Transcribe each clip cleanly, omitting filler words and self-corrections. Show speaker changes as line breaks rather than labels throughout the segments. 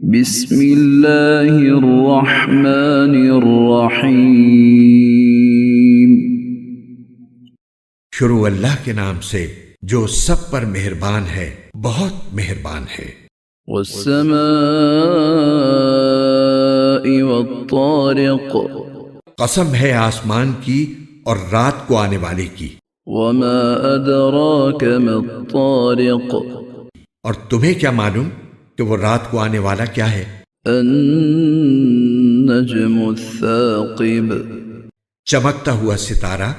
بسم اللہ الرحمن الرحیم۔
شروع اللہ کے نام سے جو سب پر مہربان ہے، بہت مہربان ہے۔
والسماء والطارق،
قسم ہے آسمان کی اور رات کو آنے والے کی۔
وما ادراک ما الطارق،
اور تمہیں کیا معلوم کہ وہ رات کو آنے والا کیا ہے؟
النجم الثاقب،
چمکتا ہوا ستارہ۔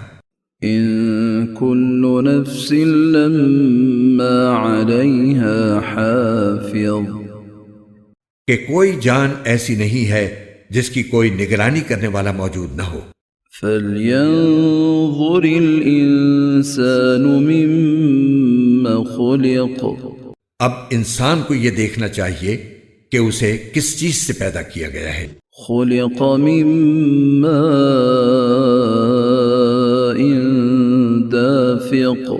ان كل نفس لما عليها حافظ،
کہ کوئی جان ایسی نہیں ہے جس کی کوئی نگرانی کرنے والا موجود نہ ہو۔
فلينظر الإنسان مما خلق،
اب انسان کو یہ دیکھنا چاہیے کہ اسے کس چیز سے پیدا کیا گیا ہے۔
خلق من ماء دافق،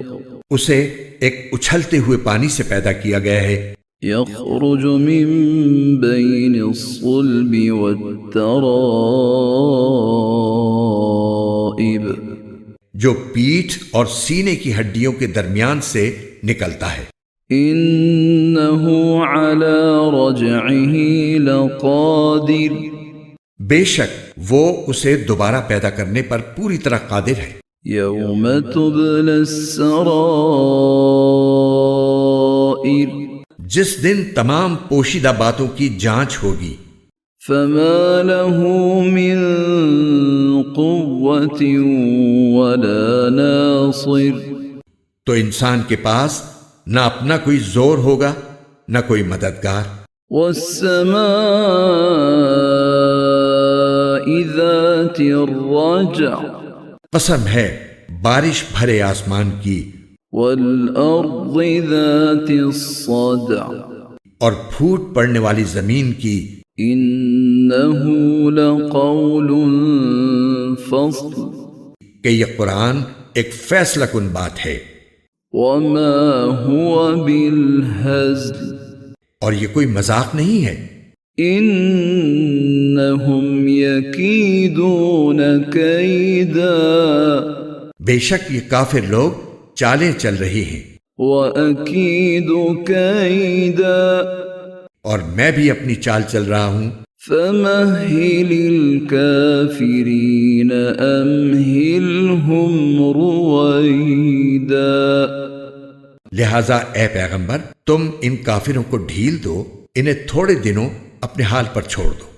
اسے ایک اچھلتے ہوئے پانی سے پیدا کیا گیا ہے۔
يخرج من بين الصلب والترائب،
جو پیٹھ اور سینے کی ہڈیوں کے درمیان سے نکلتا ہے۔
إنه على رجعه لقادر،
بے شک وہ اسے دوبارہ پیدا کرنے پر پوری طرح قادر ہے۔
يوم تبلى السرائر،
جس دن تمام پوشیدہ باتوں کی جانچ ہوگی۔
فما له من قوة ولا ناصر،
تو انسان کے پاس نہ اپنا کوئی زور ہوگا نہ کوئی مددگار۔
والسماء ذات الرجع،
قسم ہے بارش بھرے آسمان کی
والأرض ذات الصدع،
اور پھوٹ پڑنے والی زمین کی۔
إنه لقول فصل،
کہ یہ قرآن ایک فیصلہ کن بات ہے،
وما هو بالهزل،
اور یہ کوئی مذاق نہیں ہے۔
إنهم يكيدون كيدا،
بے شک یہ کافر لوگ چالیں چل رہے ہیں،
وأكيد كيدا،
اور میں بھی اپنی چال چل رہا ہوں۔
فمهل الكافرين أمهلهم رويدا،
لہذا اے پیغمبر تم ان کافروں کو ڈھیل دو، انہیں تھوڑے دنوں اپنے حال پر چھوڑ دو۔